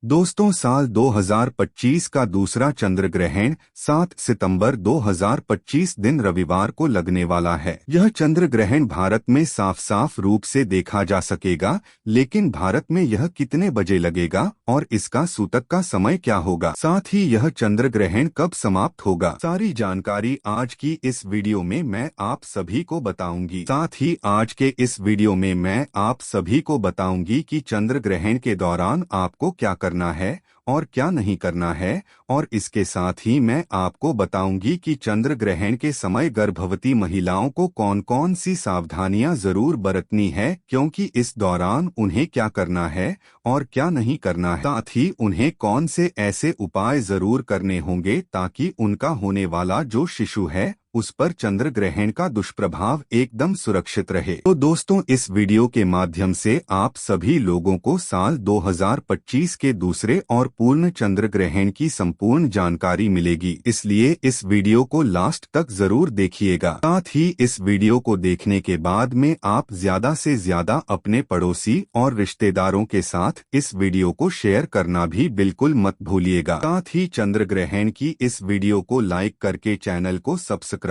दोस्तों, साल 2025 का दूसरा चंद्र ग्रहण 7 सितंबर 2025 दिन रविवार को लगने वाला है। यह चंद्र ग्रहण भारत में साफ साफ रूप से देखा जा सकेगा, लेकिन भारत में यह कितने बजे लगेगा और इसका सूतक का समय क्या होगा, साथ ही यह चंद्र ग्रहण कब समाप्त होगा, सारी जानकारी आज की इस वीडियो में मैं आप सभी को बताऊंगी। साथ ही आज के इस वीडियो में मैं आप सभी को बताऊंगी कि चंद्र ग्रहण के दौरान आपको क्या करना है और क्या नहीं करना है, और इसके साथ ही मैं आपको बताऊंगी कि चंद्र ग्रहण के समय गर्भवती महिलाओं को कौन कौन सी सावधानियां जरूर बरतनी है, क्योंकि इस दौरान उन्हें क्या करना है और क्या नहीं करना है। साथ ही उन्हें कौन से ऐसे उपाय जरूर करने होंगे ताकि उनका होने वाला जो शिशु है उस पर चंद्र ग्रहण का दुष्प्रभाव एकदम सुरक्षित रहे। तो दोस्तों, इस वीडियो के माध्यम से आप सभी लोगों को साल 2025 के दूसरे और पूर्ण चंद्र ग्रहण की संपूर्ण जानकारी मिलेगी, इसलिए इस वीडियो को लास्ट तक जरूर देखिएगा। साथ ही इस वीडियो को देखने के बाद में आप ज्यादा से ज्यादा अपने पड़ोसी और रिश्तेदारों के साथ इस वीडियो को शेयर करना भी बिल्कुल मत भूलिएगा। साथ ही चंद्र ग्रहण की इस वीडियो को लाइक करके चैनल को सब्सक्राइब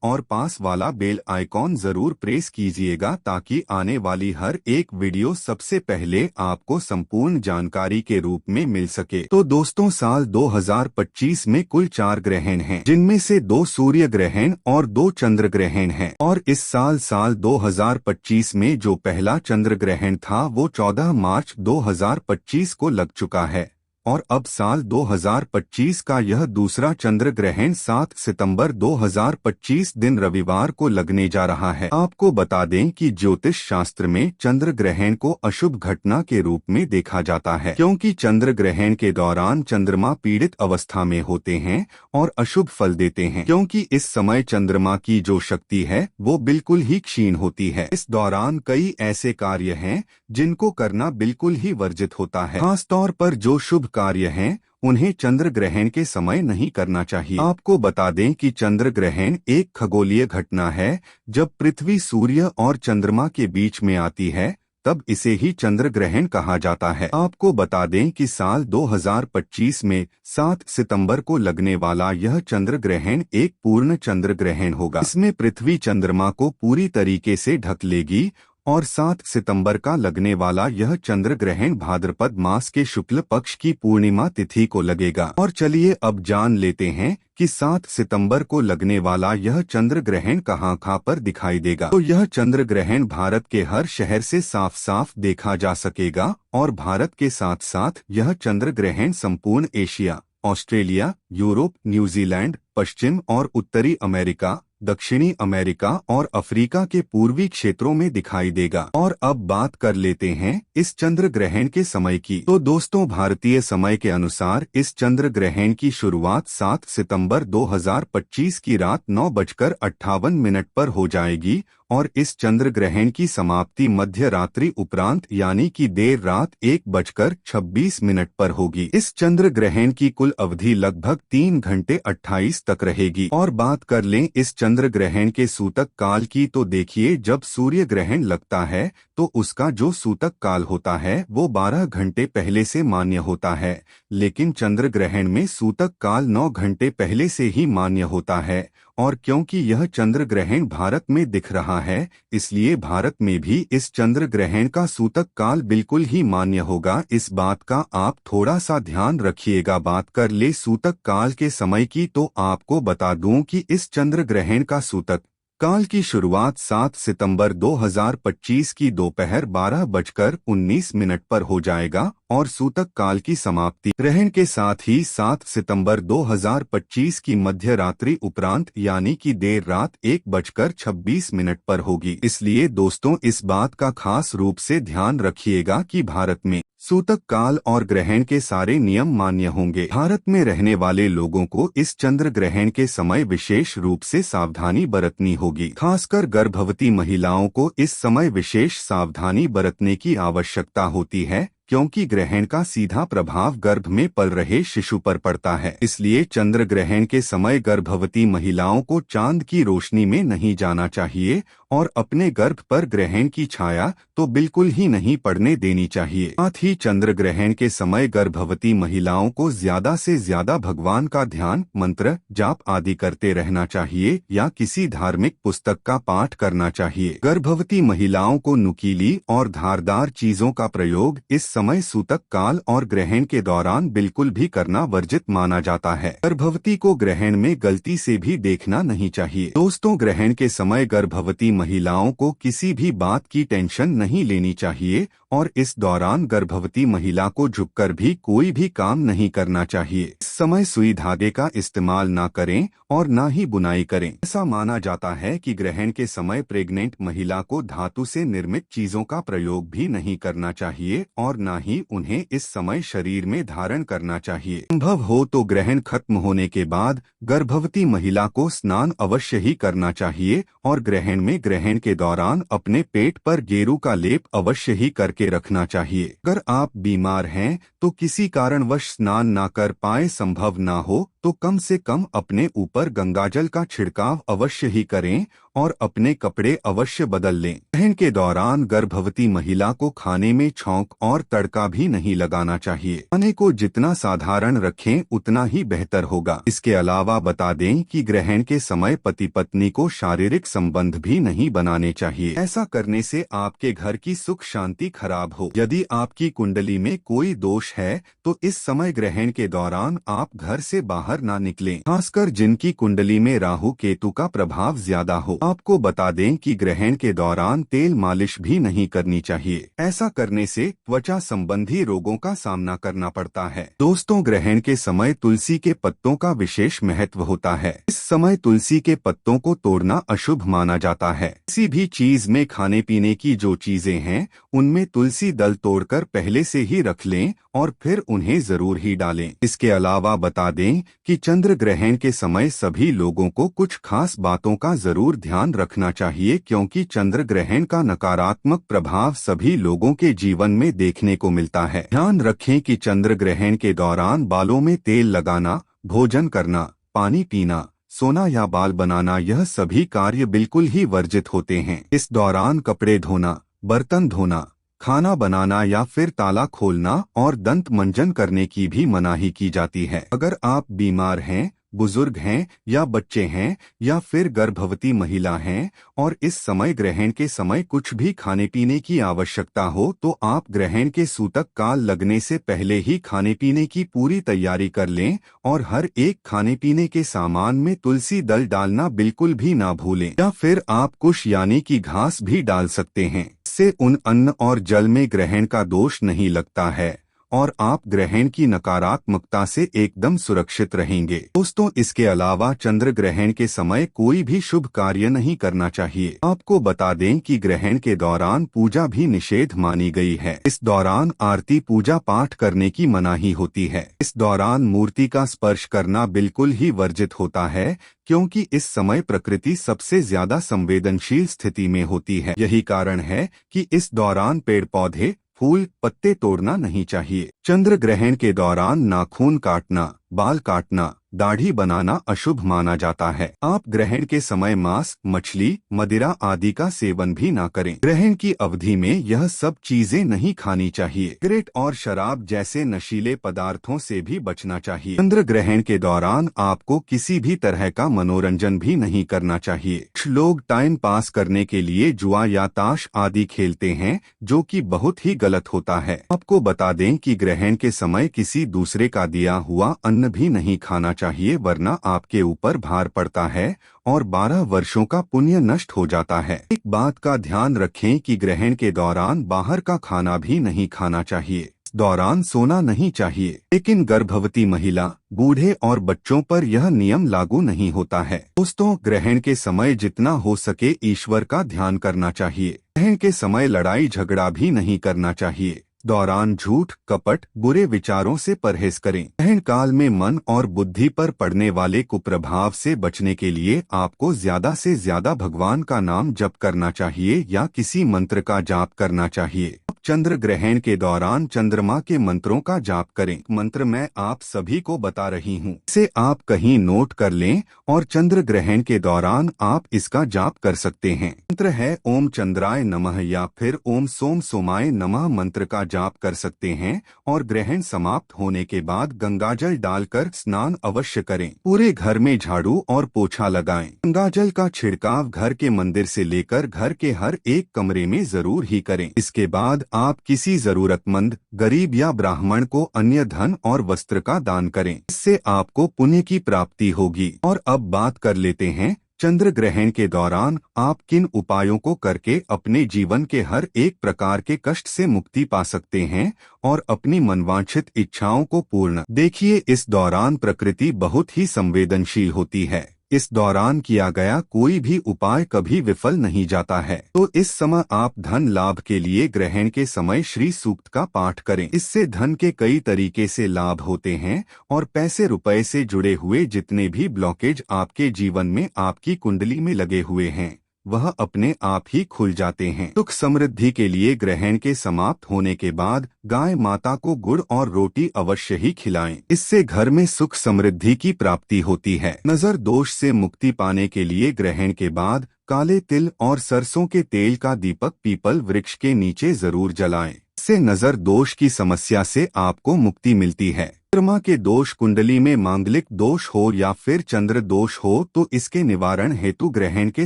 और पास वाला बेल आइकॉन जरूर प्रेस कीजिएगा, ताकि आने वाली हर एक वीडियो सबसे पहले आपको संपूर्ण जानकारी के रूप में मिल सके। तो दोस्तों, साल 2025 में कुल 4 ग्रहण हैं, जिनमें से 2 सूर्य ग्रहण और 2 चंद्र ग्रहण हैं। और इस साल 2025 में जो पहला चंद्र ग्रहण था वो 14 मार्च 2025 को लग चुका है, और अब साल 2025 का यह दूसरा चंद्र ग्रहण 7 सितंबर 2025 दिन रविवार को लगने जा रहा है। आपको बता दें कि ज्योतिष शास्त्र में चंद्र ग्रहण को अशुभ घटना के रूप में देखा जाता है, क्योंकि चंद्र ग्रहण के दौरान चंद्रमा पीड़ित अवस्था में होते हैं और अशुभ फल देते हैं, क्योंकि इस समय चंद्रमा की जो शक्ति है वो बिल्कुल ही क्षीण होती है। इस दौरान कई ऐसे कार्य हैं जिनको करना बिल्कुल ही वर्जित होता है। खास तौर पर जो शुभ कार्य हैं उन्हें चंद्र ग्रहण के समय नहीं करना चाहिए। आपको बता दें कि चंद्र ग्रहण एक खगोलीय घटना है। जब पृथ्वी, सूर्य और चंद्रमा के बीच में आती है तब इसे ही चंद्र ग्रहण कहा जाता है। आपको बता दें कि साल 2025 में 7 सितंबर को लगने वाला यह चंद्र ग्रहण एक पूर्ण चंद्र ग्रहण होगा। इसमें पृथ्वी चंद्रमा को पूरी तरीके से ढक लेगी, और 7 सितंबर का लगने वाला यह चंद्र ग्रहण भाद्रपद मास के शुक्ल पक्ष की पूर्णिमा तिथि को लगेगा। और चलिए अब जान लेते हैं कि 7 सितंबर को लगने वाला यह चंद्र ग्रहण कहाँ पर दिखाई देगा। तो यह चंद्र ग्रहण भारत के हर शहर से साफ साफ देखा जा सकेगा, और भारत के साथ साथ यह चंद्र ग्रहण संपूर्ण एशिया, ऑस्ट्रेलिया, यूरोप, न्यूजीलैंड, पश्चिम और उत्तरी अमेरिका, दक्षिणी अमेरिका और अफ्रीका के पूर्वी क्षेत्रों में दिखाई देगा। और अब बात कर लेते हैं इस चंद्र ग्रहण के समय की। तो दोस्तों, भारतीय समय के अनुसार इस चंद्र ग्रहण की शुरुआत 7 सितंबर 2025 की रात 9:58 पर हो जाएगी, और इस चंद्र ग्रहण की समाप्ति मध्य रात्रि उपरांत यानी कि देर रात 1:26 पर होगी। इस चंद्र ग्रहण की कुल अवधि लगभग 3 घंटे 28 तक रहेगी। और बात कर लें इस चंद्र ग्रहण के सूतक काल की, तो देखिए, जब सूर्य ग्रहण लगता है तो उसका जो सूतक काल होता है वो 12 घंटे पहले से मान्य होता है, लेकिन चंद्र ग्रहण में सूतक काल 9 घंटे पहले से ही मान्य होता है। और क्योंकि यह चंद्र ग्रहण भारत में दिख रहा है, इसलिए भारत में भी इस चंद्र ग्रहण का सूतक काल बिल्कुल ही मान्य होगा। इस बात का आप थोड़ा सा ध्यान रखिएगा। बात कर ले सूतक काल के समय की, तो आपको बता दूं कि इस चंद्र ग्रहण का सूतक काल की शुरुआत 7 सितंबर 2025 की दोपहर 12:19 पर हो जाएगा, और सूतक काल की समाप्ति ग्रहण के साथ ही 7 सितंबर 2025 की मध्य रात्रि उपरांत यानी कि देर रात 1:26 पर होगी। इसलिए दोस्तों, इस बात का खास रूप से ध्यान रखिएगा कि भारत में सूतक काल और ग्रहण के सारे नियम मान्य होंगे। भारत में रहने वाले लोगों को इस चंद्र ग्रहण के समय विशेष रूप से सावधानी बरतनी होगी। खासकर गर्भवती महिलाओं को इस समय विशेष सावधानी बरतने की आवश्यकता होती है, क्योंकि ग्रहण का सीधा प्रभाव गर्भ में पल रहे शिशु पर पड़ता है। इसलिए चंद्र ग्रहण के समय गर्भवती महिलाओं को चांद की रोशनी में नहीं जाना चाहिए और अपने गर्भ पर ग्रहण की छाया तो बिल्कुल ही नहीं पड़ने देनी चाहिए। साथ ही चंद्र ग्रहण के समय गर्भवती महिलाओं को ज्यादा से ज्यादा भगवान का ध्यान, मंत्र, जाप आदि करते रहना चाहिए या किसी धार्मिक पुस्तक का पाठ करना चाहिए। गर्भवती महिलाओं को नुकीली और धारदार चीजों का प्रयोग इस समय सूतक काल और ग्रहण के दौरान बिल्कुल भी करना वर्जित माना जाता है। गर्भवती को ग्रहण में गलती से भी देखना नहीं चाहिए। दोस्तों, ग्रहण के समय गर्भवती महिलाओं को किसी भी बात की टेंशन नहीं लेनी चाहिए और इस दौरान गर्भवती महिला को झुककर भी कोई भी काम नहीं करना चाहिए। इस समय सुई धागे का इस्तेमाल ना करें और ना ही बुनाई करें। ऐसा माना जाता है कि ग्रहण के समय प्रेग्नेंट महिला को धातु से निर्मित चीजों का प्रयोग भी नहीं करना चाहिए और ना ही उन्हें इस समय शरीर में धारण करना चाहिए। संभव हो तो ग्रहण खत्म होने के बाद गर्भवती महिला को स्नान अवश्य ही करना चाहिए और ग्रहण में ग्रहण के दौरान अपने पेट पर गेरू का लेप अवश्य ही करके रखना चाहिए। अगर आप बीमार हैं तो किसी कारणवश स्नान ना कर पाए, संभव ना हो तो कम से कम अपने ऊपर गंगाजल का छिड़काव अवश्य ही करें और अपने कपड़े अवश्य बदल लें। ग्रहण के दौरान गर्भवती महिला को खाने में छौंक और तड़का भी नहीं लगाना चाहिए। खाने को जितना साधारण रखें उतना ही बेहतर होगा। इसके अलावा बता दें कि ग्रहण के समय पति पत्नी को शारीरिक संबंध भी नहीं बनाने चाहिए। ऐसा करने से आपके घर की सुख शांति खराब हो। यदि आपकी कुंडली में कोई दोष है तो इस समय ग्रहण के दौरान आप घर से बाहर ना निकलें, खासकर जिनकी कुंडली में राहु केतु का प्रभाव ज्यादा हो। आपको बता दें कि ग्रहण के दौरान तेल मालिश भी नहीं करनी चाहिए। ऐसा करने से त्वचा संबंधी रोगों का सामना करना पड़ता है। दोस्तों, ग्रहण के समय तुलसी के पत्तों का विशेष महत्व होता है। इस समय तुलसी के पत्तों को तोड़ना अशुभ माना जाता है। किसी भी चीज में खाने पीने की जो चीजें हैं उनमें तुलसी दल तोड़कर पहले से ही रख लें और फिर उन्हें जरूर ही डालें। इसके अलावा बता दें कि चंद्र ग्रहण के समय सभी लोगों को कुछ खास बातों का जरूर ध्यान रखना चाहिए, क्योंकि चंद्र ग्रहण का नकारात्मक प्रभाव सभी लोगों के जीवन में देखने को मिलता है। ध्यान रखें कि चंद्र ग्रहण के दौरान बालों में तेल लगाना, भोजन करना, पानी पीना, सोना या बाल बनाना, यह सभी कार्य बिल्कुल ही वर्जित होते हैं। इस दौरान कपड़े धोना, बर्तन धोना, खाना बनाना या फिर ताला खोलना और दंत मंजन करने की भी मनाही की जाती है। अगर आप बीमार हैं, बुजुर्ग हैं या बच्चे हैं या फिर गर्भवती महिला हैं और इस समय ग्रहण के समय कुछ भी खाने पीने की आवश्यकता हो तो आप ग्रहण के सूतक काल लगने से पहले ही खाने पीने की पूरी तैयारी कर लें और हर एक खाने पीने के सामान में तुलसी दल डालना बिल्कुल भी ना भूलें। या फिर आप कुश यानी कि घास भी डाल सकते हैं। इससे उन अन्न और जल में ग्रहण का दोष नहीं लगता है और आप ग्रहण की नकारात्मकता से एकदम सुरक्षित रहेंगे। दोस्तों, इसके अलावा चंद्र ग्रहण के समय कोई भी शुभ कार्य नहीं करना चाहिए। आपको बता दें कि ग्रहण के दौरान पूजा भी निषेध मानी गई है। इस दौरान आरती पूजा पाठ करने की मनाही होती है। इस दौरान मूर्ति का स्पर्श करना बिल्कुल ही वर्जित होता है, क्योंकि इस समय प्रकृति सबसे ज्यादा संवेदनशील स्थिति में होती है। यही कारण है कि इस दौरान पेड़ पौधे, फूल, पत्ते तोड़ना नहीं चाहिए। चंद्र ग्रहण के दौरान नाखून काटना, बाल काटना, दाढ़ी बनाना अशुभ माना जाता है। आप ग्रहण के समय मांस, मछली, मदिरा आदि का सेवन भी ना करें। ग्रहण की अवधि में यह सब चीजें नहीं खानी चाहिए। सिगरेट और शराब जैसे नशीले पदार्थों से भी बचना चाहिए। चंद्र ग्रहण के दौरान आपको किसी भी तरह का मनोरंजन भी नहीं करना चाहिए। कुछ लोग टाइम पास करने के लिए जुआ या ताश आदि खेलते हैं, जो कि बहुत ही गलत होता है। आपको बता दें कि ग्रहण के समय किसी दूसरे का दिया हुआ अन्न भी नहीं खाना चाहिए, वरना आपके ऊपर भार पड़ता है और 12 वर्षों का पुण्य नष्ट हो जाता है। एक बात का ध्यान रखें कि ग्रहण के दौरान बाहर का खाना भी नहीं खाना चाहिए। इस दौरान सोना नहीं चाहिए, लेकिन गर्भवती महिला, बूढ़े और बच्चों पर यह नियम लागू नहीं होता है। दोस्तों, ग्रहण के समय जितना हो सके ईश्वर का ध्यान करना चाहिए। ग्रहण के समय लड़ाई झगड़ा भी नहीं करना चाहिए। दौरान झूठ, कपट, बुरे विचारों से परहेज करें। ग्रहण काल में मन और बुद्धि पर पड़ने वाले कुप्रभाव से बचने के लिए आपको ज्यादा से ज्यादा भगवान का नाम जप करना चाहिए या किसी मंत्र का जाप करना चाहिए। आप चंद्र ग्रहण के दौरान चंद्रमा के मंत्रों का जाप करें। मंत्र मैं आप सभी को बता रही हूँ, इसे आप कहीं नोट कर लें और चंद्र ग्रहण के दौरान आप इसका जाप कर सकते हैं। मंत्र है ओम चंद्राय नमः या फिर ओम सोम सोमाय नमः। मंत्र का जाप कर सकते हैं और ग्रहण समाप्त होने के बाद गंगाजल डालकर स्नान अवश्य करें। पूरे घर में झाड़ू और पोछा लगाएं। गंगाजल का छिड़काव घर के मंदिर से लेकर घर के हर एक कमरे में जरूर ही करें। इसके बाद आप किसी जरूरतमंद गरीब या ब्राह्मण को अन्य धन और वस्त्र का दान करें। इससे आपको पुण्य की प्राप्ति होगी। और अब बात कर लेते हैं चंद्र ग्रहण के दौरान आप किन उपायों को करके अपने जीवन के हर एक प्रकार के कष्ट से मुक्ति पा सकते हैं और अपनी मनवांछित इच्छाओं को पूर्ण। देखिए, इस दौरान प्रकृति बहुत ही संवेदनशील होती है। इस दौरान किया गया कोई भी उपाय कभी विफल नहीं जाता है। तो इस समय आप धन लाभ के लिए ग्रहण के समय श्री सूक्त का पाठ करें। इससे धन के कई तरीके से लाभ होते हैं और पैसे रुपए से जुड़े हुए जितने भी ब्लॉकेज आपके जीवन में आपकी कुंडली में लगे हुए हैं वह अपने आप ही खुल जाते हैं। सुख समृद्धि के लिए ग्रहण के समाप्त होने के बाद गाय माता को गुड़ और रोटी अवश्य ही खिलाएं। इससे घर में सुख समृद्धि की प्राप्ति होती है। नजर दोष से मुक्ति पाने के लिए ग्रहण के बाद काले तिल और सरसों के तेल का दीपक पीपल वृक्ष के नीचे जरूर जलाएं। इससे नजर दोष की समस्या से आपको मुक्ति मिलती है। चंद्रमा के दोष, कुंडली में मांगलिक दोष हो या फिर चंद्र दोष हो तो इसके निवारण हेतु ग्रहण के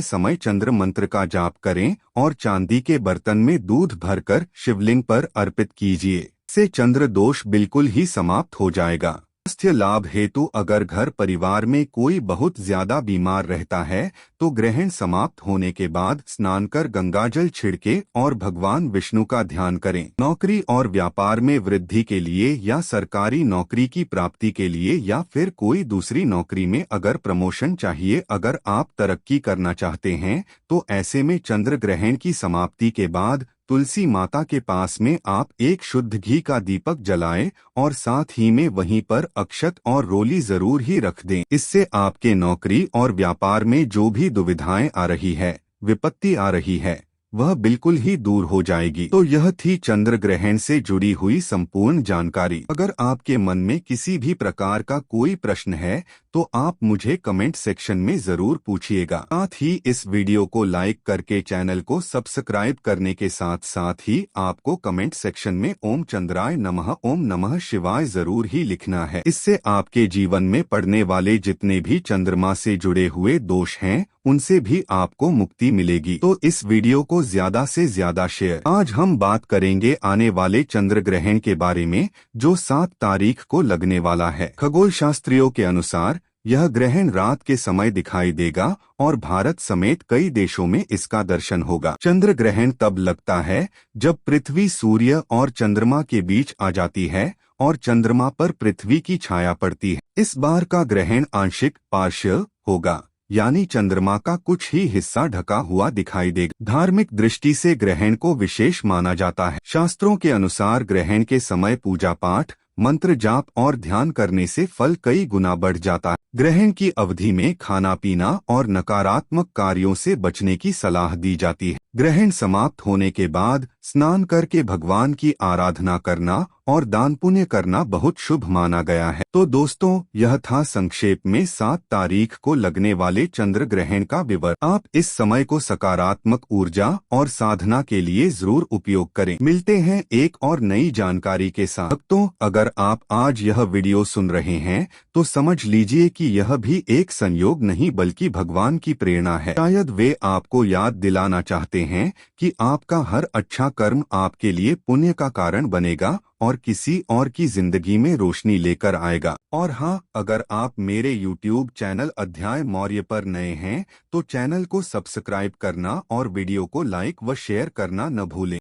समय चंद्र मंत्र का जाप करें और चांदी के बर्तन में दूध भरकर शिवलिंग पर अर्पित कीजिए। इससे चंद्र दोष बिल्कुल ही समाप्त हो जाएगा। स्वास्थ्य लाभ हेतु अगर घर परिवार में कोई बहुत ज्यादा बीमार रहता है तो ग्रहण समाप्त होने के बाद स्नान कर गंगाजल छिड़के और भगवान विष्णु का ध्यान करें। नौकरी और व्यापार में वृद्धि के लिए या सरकारी नौकरी की प्राप्ति के लिए या फिर कोई दूसरी नौकरी में अगर प्रमोशन चाहिए, अगर आप तरक्की करना चाहते हैं तो ऐसे में चंद्र ग्रहण की समाप्ति के बाद तुलसी माता के पास में आप एक शुद्ध घी का दीपक जलाएं और साथ ही में वहीं पर अक्षत और रोली जरूर ही रख दें। इससे आपके नौकरी और व्यापार में जो भी दुविधाएं आ रही है, विपत्ति आ रही है, वह बिल्कुल ही दूर हो जाएगी। तो यह थी चंद्र ग्रहण से जुड़ी हुई संपूर्ण जानकारी। अगर आपके मन में किसी भी प्रकार का कोई प्रश्न है तो आप मुझे कमेंट सेक्शन में जरूर पूछिएगा। साथ ही इस वीडियो को लाइक करके चैनल को सब्सक्राइब करने के साथ साथ ही आपको कमेंट सेक्शन में ओम चंद्राय नमः, ओम नमः शिवाय जरूर ही लिखना है। इससे आपके जीवन में पड़ने वाले जितने भी चंद्रमा से जुड़े हुए दोष हैं उनसे भी आपको मुक्ति मिलेगी। तो इस वीडियो को ज्यादा से ज्यादा शेयर। आज हम बात करेंगे आने वाले चंद्र ग्रहण के बारे में जो 7 तारीख को लगने वाला है। खगोल शास्त्रियों के अनुसार यह ग्रहण रात के समय दिखाई देगा और भारत समेत कई देशों में इसका दर्शन होगा। चंद्र ग्रहण तब लगता है जब पृथ्वी सूर्य और चंद्रमा के बीच आ जाती है और चंद्रमा पर पृथ्वी की छाया पड़ती है। इस बार का ग्रहण आंशिक पार्शियल होगा, यानी चंद्रमा का कुछ ही हिस्सा ढका हुआ दिखाई देगा। धार्मिक दृष्टि से ग्रहण को विशेष माना जाता है। शास्त्रों के अनुसार ग्रहण के समय पूजा पाठ, मंत्र जाप और ध्यान करने से फल कई गुना बढ़ जाता है। ग्रहण की अवधि में खाना पीना और नकारात्मक कार्यों से बचने की सलाह दी जाती है। ग्रहण समाप्त होने के बाद स्नान करके भगवान की आराधना करना और दान पुण्य करना बहुत शुभ माना गया है। तो दोस्तों, यह था संक्षेप में 7 तारीख को लगने वाले चंद्र ग्रहण का विवरण। आप इस समय को सकारात्मक ऊर्जा और साधना के लिए जरूर उपयोग करें। मिलते हैं एक और नई जानकारी के साथ। तो अगर आप आज यह वीडियो सुन रहे हैं तो समझ लीजिए कि यह भी एक संयोग नहीं बल्कि भगवान की प्रेरणा है। शायद वे आपको याद दिलाना चाहते हैं कि आपका हर अच्छा कर्म आपके लिए पुण्य का कारण बनेगा और किसी और की जिंदगी में रोशनी लेकर आएगा। और हाँ, अगर आप मेरे YouTube चैनल अध्याय मौर्य पर नए हैं तो चैनल को सब्सक्राइब करना और वीडियो को लाइक व शेयर करना न भूलें।